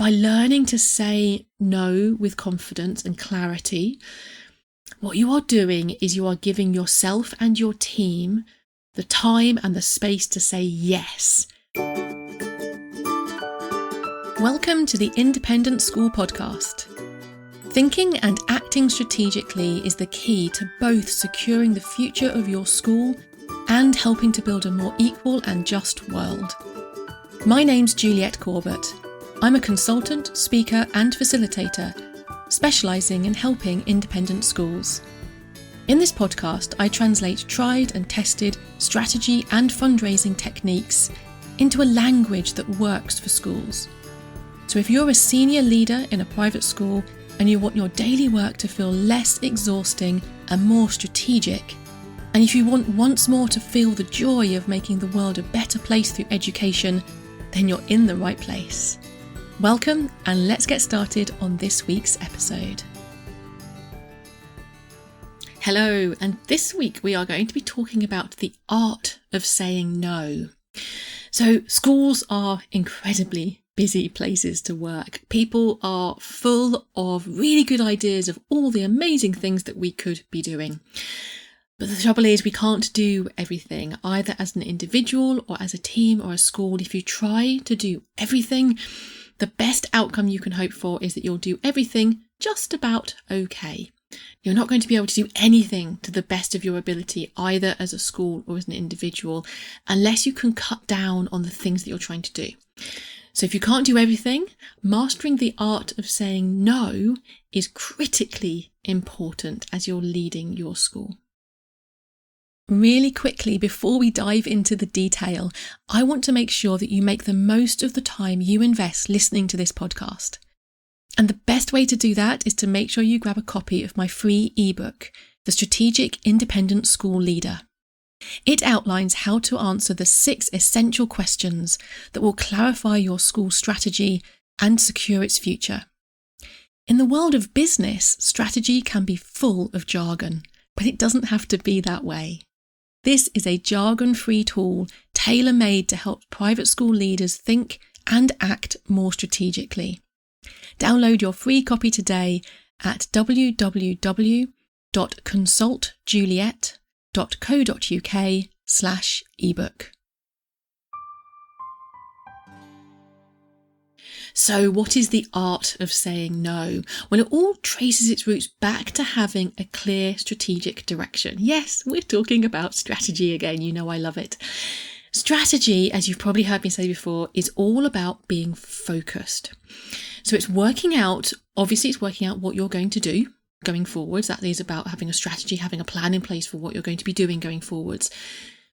by learning to say no with confidence and clarity, what you are doing is you are giving yourself and your team the time and the space to say yes. Welcome to the Independent School Podcast. Thinking and acting strategically is the key to both securing the future of your school and helping to build a more equal and just world. My name's Juliette Corbett. I'm a consultant, speaker and facilitator, specialising in helping independent schools. In this podcast, I translate tried and tested strategy and fundraising techniques into a language that works for schools. So if you're a senior leader in a private school and you want your daily work to feel less exhausting and more strategic, and if you want once more to feel the joy of making the world a better place through education, then you're in the right place. Welcome, and let's get started on this week's episode. Hello, and this week we are going to be talking about the art of saying no. So schools are incredibly busy places to work. People are full of really good ideas of all the amazing things that we could be doing. But the trouble is we can't do everything, either as an individual or as a team or a school. If you try to do everything, the best outcome you can hope for is that you'll do everything just about okay. You're not going to be able to do anything to the best of your ability, either as a school or as an individual, unless you can cut down on the things that you're trying to do. So if you can't do everything, mastering the art of saying no is critically important as you're leading your school. Really quickly, before we dive into the detail, I want to make sure that you make the most of the time you invest listening to this podcast. And the best way to do that is to make sure you grab a copy of my free ebook, The Strategic Independent School Leader. It outlines how to answer the 6 essential questions that will clarify your school strategy and secure its future. In the world of business, strategy can be full of jargon, but it doesn't have to be that way. This is a jargon-free tool tailor-made to help private school leaders think and act more strategically. Download your free copy today at www.consultjuliette.co.uk/ebook. So what is the art of saying no? Well, it all traces its roots back to having a clear strategic direction. Yes, we're talking about strategy again. You know I love it. Strategy, as you've probably heard me say before, is all about being focused. So it's working out what you're going to do going forwards. That is about having a strategy, having a plan in place for what you're going to be doing going forwards.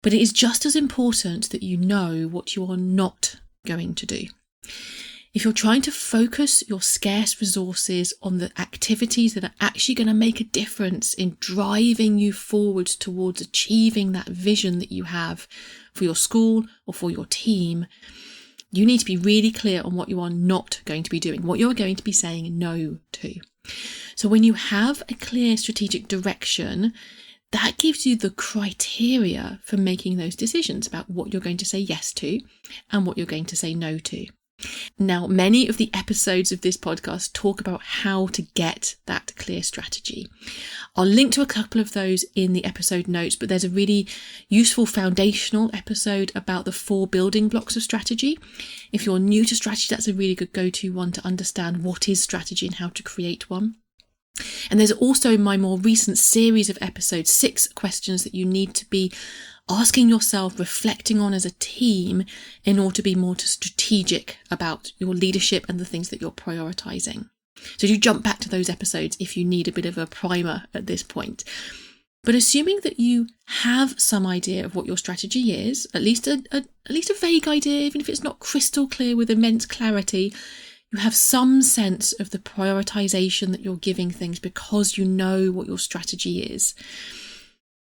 But it is just as important that you know what you are not going to do. If you're trying to focus your scarce resources on the activities that are actually going to make a difference in driving you forward towards achieving that vision that you have for your school or for your team, you need to be really clear on what you are not going to be doing, what you're going to be saying no to. So when you have a clear strategic direction, that gives you the criteria for making those decisions about what you're going to say yes to and what you're going to say no to. Now, many of the episodes of this podcast talk about how to get that clear strategy. I'll link to a couple of those in the episode notes, but there's a really useful foundational episode about the 4 building blocks of strategy. If you're new to strategy, that's a really good go-to one to understand what is strategy and how to create one. And there's also my more recent series of episodes, 6 questions that you need to be asking yourself, reflecting on as a team in order to be more strategic about your leadership and the things that you're prioritising. So do jump back to those episodes if you need a bit of a primer at this point. But assuming that you have some idea of what your strategy is, at least a vague idea, even if it's not crystal clear with immense clarity, you have some sense of the prioritisation that you're giving things because you know what your strategy is.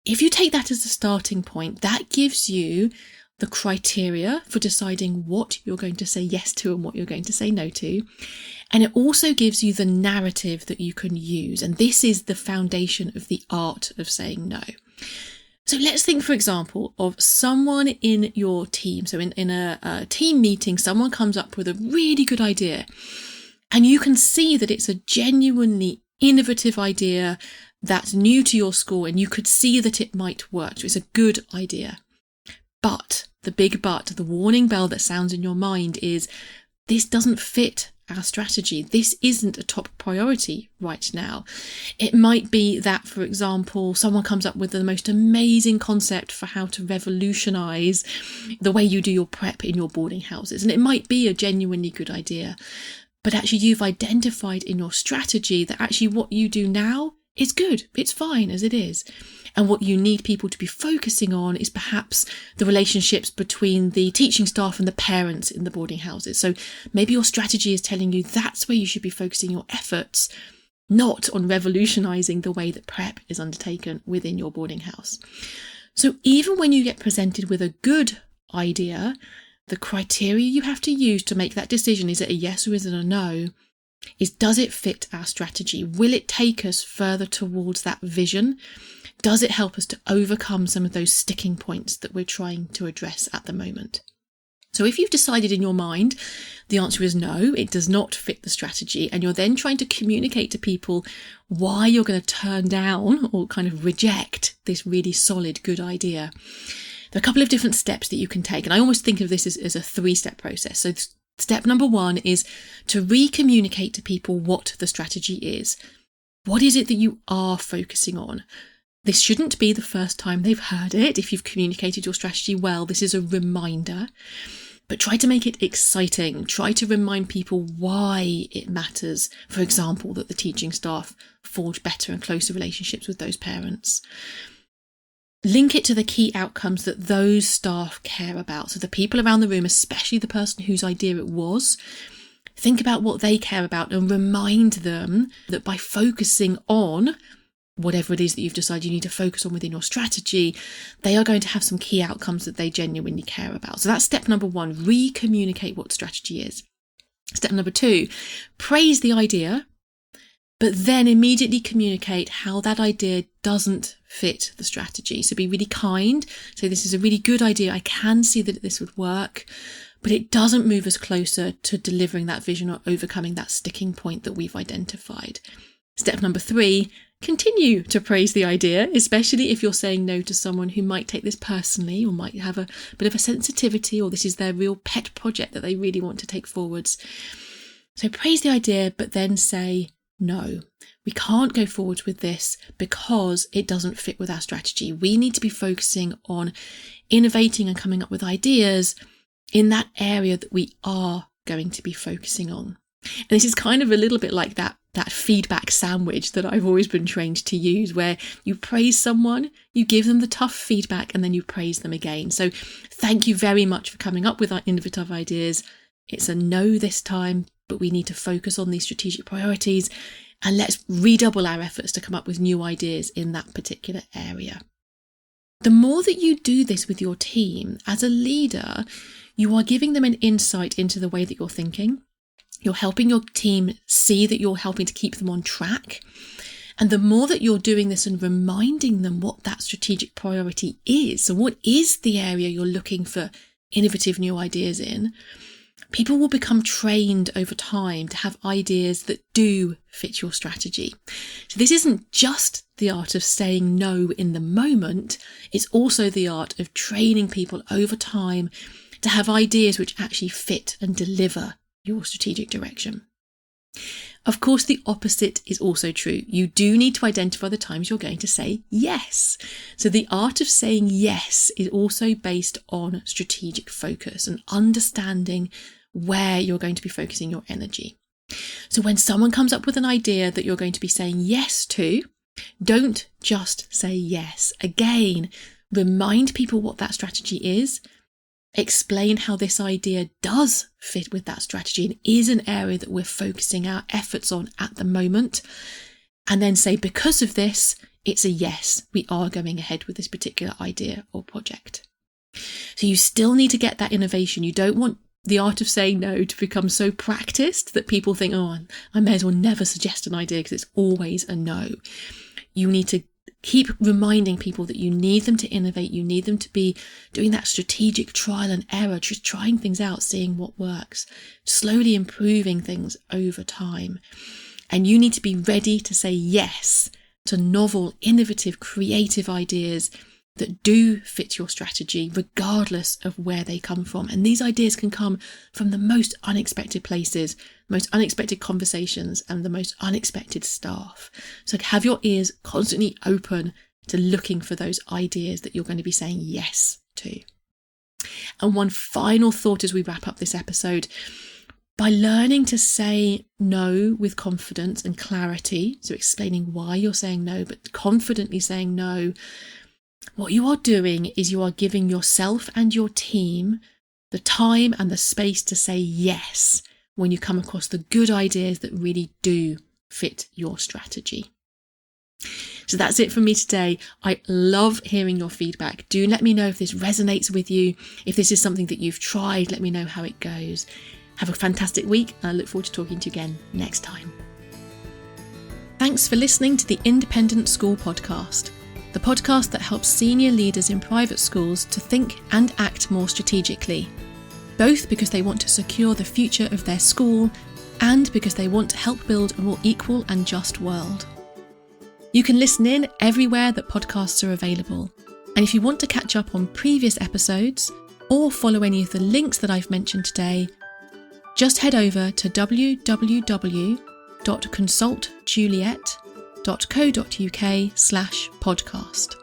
If you take that as a starting point, that gives you the criteria for deciding what you're going to say yes to and what you're going to say no to. And it also gives you the narrative that you can use. And this is the foundation of the art of saying no. So let's think, for example, of someone in your team. So in a team meeting, someone comes up with a really good idea. And you can see that it's a genuinely innovative idea that's new to your school, and you could see that it might work. So it's a good idea. But, the big but, the warning bell that sounds in your mind is, this doesn't fit our strategy. This isn't a top priority right now. It might be that, for example, someone comes up with the most amazing concept for how to revolutionise the way you do your prep in your boarding houses. And it might be a genuinely good idea. But actually you've identified in your strategy that actually what you do now is good. It's fine as it is. And what you need people to be focusing on is perhaps the relationships between the teaching staff and the parents in the boarding houses. So maybe your strategy is telling you that's where you should be focusing your efforts, not on revolutionising the way that prep is undertaken within your boarding house. So even when you get presented with a good idea, the criteria you have to use to make that decision, is it a yes or is it a no, is does it fit our strategy? Will it take us further towards that vision? Does it help us to overcome some of those sticking points that we're trying to address at the moment? So if you've decided in your mind the answer is no, it does not fit the strategy, and you're then trying to communicate to people why you're going to turn down or kind of reject this really solid, good idea, there are a couple of different steps that you can take. And I almost think of this as a 3-step process. So step number 1 is to recommunicate to people what the strategy is. What is it that you are focusing on? This shouldn't be the first time they've heard it. If you've communicated your strategy well, this is a reminder. But try to make it exciting. Try to remind people why it matters. For example, that the teaching staff forge better and closer relationships with those parents. Link it to the key outcomes that those staff care about. So the people around the room, especially the person whose idea it was, think about what they care about and remind them that by focusing on whatever it is that you've decided you need to focus on within your strategy, they are going to have some key outcomes that they genuinely care about. So that's step number 1, recommunicate what strategy is. Step number 2, praise the idea, but then immediately communicate how that idea doesn't fit the strategy. So be really kind. So this is a really good idea. I can see that this would work, but it doesn't move us closer to delivering that vision or overcoming that sticking point that we've identified. Step number 3, continue to praise the idea, especially if you're saying no to someone who might take this personally or might have a bit of a sensitivity, or this is their real pet project that they really want to take forwards. So praise the idea, but then say, no, we can't go forward with this because it doesn't fit with our strategy. We need to be focusing on innovating and coming up with ideas in that area that we are going to be focusing on. And this is kind of a little bit like that feedback sandwich that I've always been trained to use, where you praise someone, you give them the tough feedback, and then you praise them again. So thank you very much for coming up with our innovative ideas. It's a no this time, but we need to focus on these strategic priorities, and let's redouble our efforts to come up with new ideas in that particular area. The more that you do this with your team, as a leader, you are giving them an insight into the way that you're thinking. You're helping your team see that you're helping to keep them on track. And the more that you're doing this and reminding them what that strategic priority is, so what is the area you're looking for innovative new ideas in, people will become trained over time to have ideas that do fit your strategy. So this isn't just the art of saying no in the moment, it's also the art of training people over time to have ideas which actually fit and deliver your strategic direction. Of course, the opposite is also true. You do need to identify the times you're going to say yes. So the art of saying yes is also based on strategic focus and understanding where you're going to be focusing your energy. So when someone comes up with an idea that you're going to be saying yes to, don't just say yes. Again, remind people what that strategy is. Explain how this idea does fit with that strategy and is an area that we're focusing our efforts on at the moment. And then say, because of this, it's a yes, we are going ahead with this particular idea or project. So you still need to get that innovation. You don't want the art of saying no to become so practiced that people think, oh, I may as well never suggest an idea because it's always a no. You need to keep reminding people that you need them to innovate, you need them to be doing that strategic trial and error, just trying things out, seeing what works, slowly improving things over time. And you need to be ready to say yes to novel, innovative, creative ideas that do fit your strategy, regardless of where they come from. And these ideas can come from the most unexpected places, most unexpected conversations, and the most unexpected staff. So have your ears constantly open to looking for those ideas that you're going to be saying yes to. And one final thought as we wrap up this episode: by learning to say no with confidence and clarity, so explaining why you're saying no, but confidently saying no, what you are doing is you are giving yourself and your team the time and the space to say yes when you come across the good ideas that really do fit your strategy. So that's it from me today. I love hearing your feedback. Do let me know if this resonates with you. If this is something that you've tried, let me know how it goes. Have a fantastic week, and I look forward to talking to you again next time. Thanks for listening to the Independent School Podcast, the podcast that helps senior leaders in private schools to think and act more strategically, both because they want to secure the future of their school and because they want to help build a more equal and just world. You can listen in everywhere that podcasts are available, and if you want to catch up on previous episodes or follow any of the links that I've mentioned today, just head over to www.consultjuliet.co.uk/podcast.